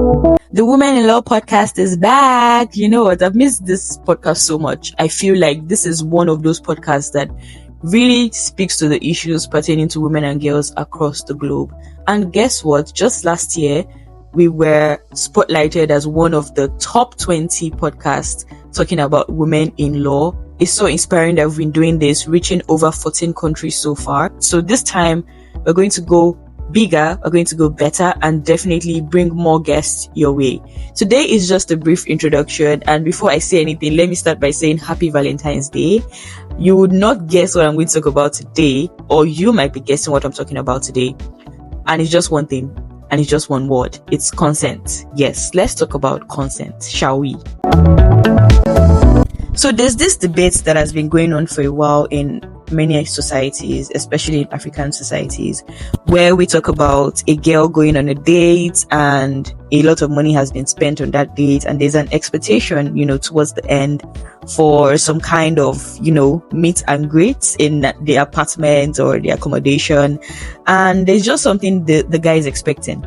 The Women in Law podcast is back. You know what? I've missed this podcast so much. I feel like this is one of those podcasts that really speaks to the issues pertaining to women and girls across the globe. And guess what? Just last year, we were spotlighted as one of the top 20 podcasts talking about women in law. It's so inspiring that we've been doing this, reaching over 14 countries so far. So this time, we're going to go bigger, we're going to go better, and definitely bring more guests your way. Today is just a brief introduction, and before I say anything, let me start by saying happy Valentine's Day. You would not guess what I'm going to talk about today, or you might be guessing what I'm talking about today. And it's just one thing, and it's just one word. It's consent. Yes, let's talk about consent, shall we? So there's this debate that has been going on for a while in many societies, especially in African societies, where we talk about a girl going on a date and a lot of money has been spent on that date, and there's an expectation, towards the end for some kind of, meet and greet in the apartment or the accommodation, and there's just something the guy is expecting.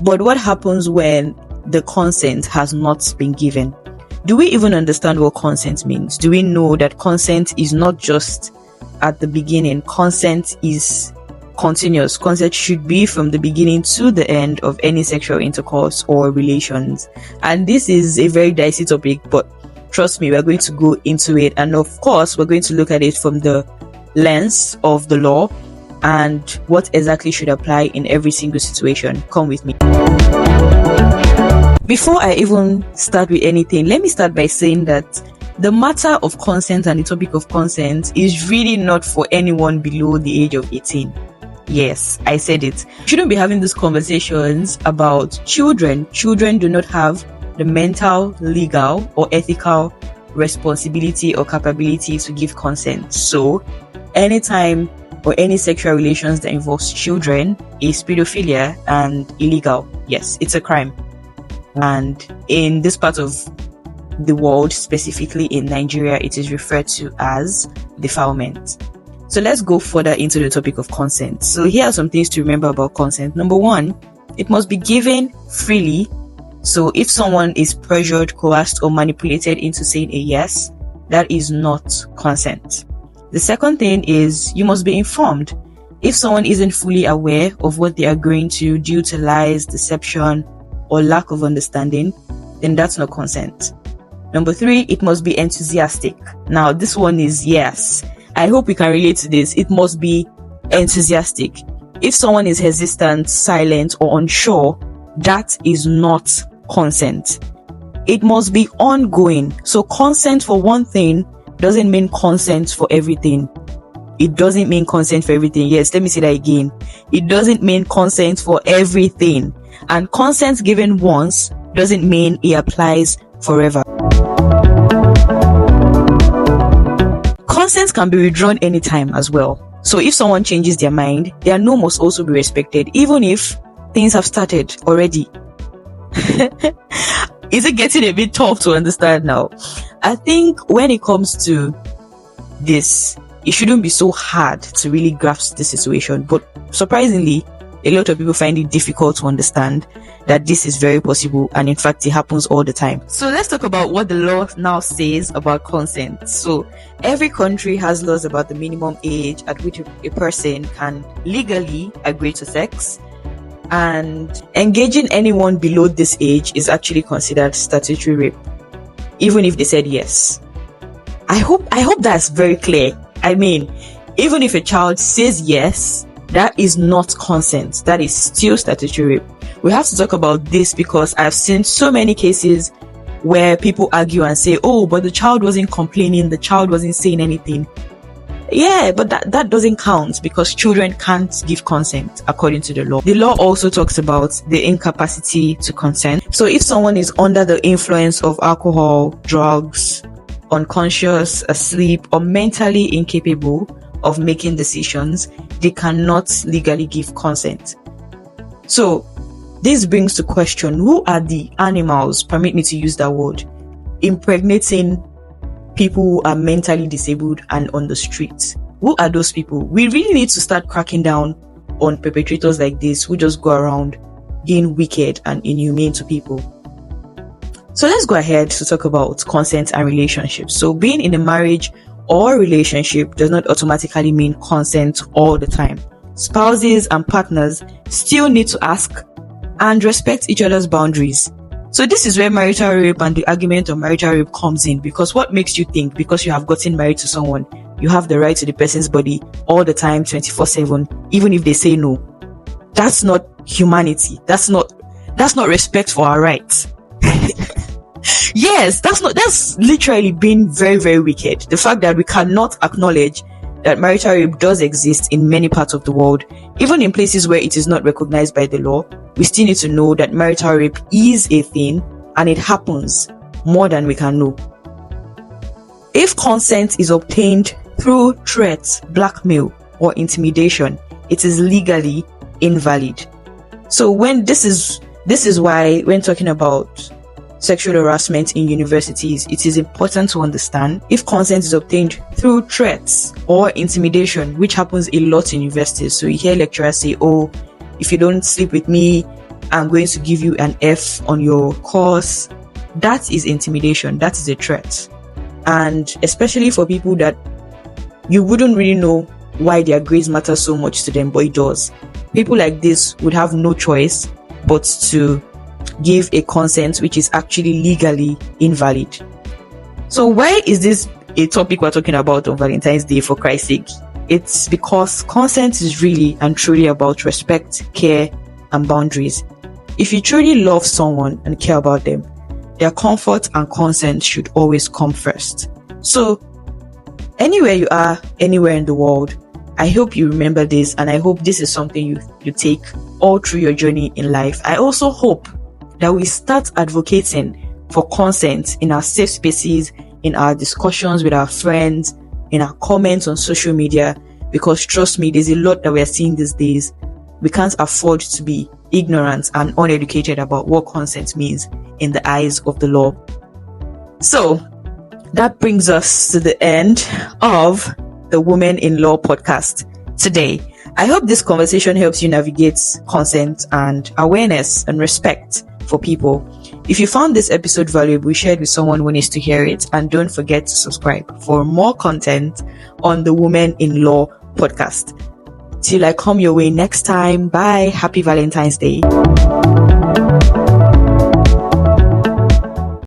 But what happens when the consent has not been given? Do we even understand what consent means? Do we know that consent is not just at the beginning? Consent is continuous. Consent should be from the beginning to the end of any sexual intercourse or relations. And this is a very dicey topic, but trust me, we're going to go into it. And of course, we're going to look at it from the lens of the law and what exactly should apply in every single situation. Come with me. Before I even start with anything, let me start by saying that the matter of consent and the topic of consent is really not for anyone below the age of 18. Yes, I said it. We shouldn't be having these conversations about children. Children do not have the mental, legal, or ethical responsibility or capability to give consent. So, anytime or any sexual relations that involves children is pedophilia and illegal. Yes, it's a crime. And in this part of the world, specifically in Nigeria, it is referred to as defilement. So let's go further into the topic of consent. So here are some things to remember about consent. Number one, it must be given freely. So if someone is pressured, coerced, or manipulated into saying a yes, that is not consent. The second thing is you must be informed. If someone isn't fully aware of what they are agreeing to due to lies, deception, or lack of understanding, then that's not consent. Number three, it must be enthusiastic. Now, this one is yes. I hope we can relate to this. It must be enthusiastic. If someone is hesitant, silent, or unsure, that is not consent. It must be ongoing. So consent for one thing doesn't mean consent for everything. It doesn't mean consent for everything. Yes, let me say that again. It doesn't mean consent for everything. And consent given once doesn't mean it applies forever. Consent can be withdrawn anytime as well. So if someone changes their mind, their no must also be respected, even if things have started already. Is it getting a bit tough to understand now? I think when it comes to this, it shouldn't be so hard to really grasp the situation. But surprisingly, a lot of people find it difficult to understand that this is very possible, and in fact it happens all the time. So let's talk about what the law now says about consent. So every country has laws about the minimum age at which a person can legally agree to sex, and engaging anyone below this age is actually considered statutory rape, even if they said yes. I hope that's very clear. I mean, even if a child says yes, that is not consent. That is still statutory rape. We have to talk about this because I've seen so many cases where people argue and say, oh, but the child wasn't complaining, the child wasn't saying anything. Yeah, but that doesn't count because children can't give consent according to the law. The law also talks about the incapacity to consent. So if someone is under the influence of alcohol, drugs, unconscious, asleep, or mentally incapable of making decisions, they cannot legally give consent. So this brings to question, who are the animals, permit me to use that word, impregnating people who are mentally disabled and on the streets? Who are those people? We really need to start cracking down on perpetrators like this who just go around being wicked and inhumane to people. So let's go ahead to talk about consent and relationships. So being in a marriage or relationship does not automatically mean consent all the time. Spouses and partners still need to ask and respect each other's boundaries. So this is where marital rape and the argument of marital rape comes in, because what makes you think because you have gotten married to someone, you have the right to the person's body all the time, 24/7, even if they say no? That's not humanity. That's not respect for our rights. Yes, that's literally being very, very wicked. The fact that we cannot acknowledge that marital rape does exist in many parts of the world, even in places where it is not recognized by the law, we still need to know that marital rape is a thing and it happens more than we can know. If consent is obtained through threats, blackmail, or intimidation, it is legally invalid. So when this is why when talking about sexual harassment in universities, it is important to understand if consent is obtained through threats or intimidation, which happens a lot in universities. So you hear lecturers say, oh, if you don't sleep with me, I'm going to give you an F on your course. That is intimidation. That is a threat. And especially for people that you wouldn't really know why their grades matter so much to them, but it does. People like this would have no choice but to give a consent which is actually legally invalid. So why is this a topic we're talking about on Valentine's Day, for Christ's sake? It's because consent is really and truly about respect, care, and boundaries. If you truly love someone and care about them, their comfort and consent should always come first. So anywhere you are, anywhere in the world, I hope you remember this, and I hope this is something you take all through your journey in life. I also hope that we start advocating for consent in our safe spaces, in our discussions with our friends, in our comments on social media, because trust me, there's a lot that we are seeing these days. We can't afford to be ignorant and uneducated about what consent means in the eyes of the law. So that brings us to the end of the Women in Law podcast today. I hope this conversation helps you navigate consent and awareness and respect for people. If you found this episode valuable, share it with someone who needs to hear it, and don't forget to subscribe for more content on the Women in Law podcast. Till I come your way next time, bye. Happy Valentine's Day.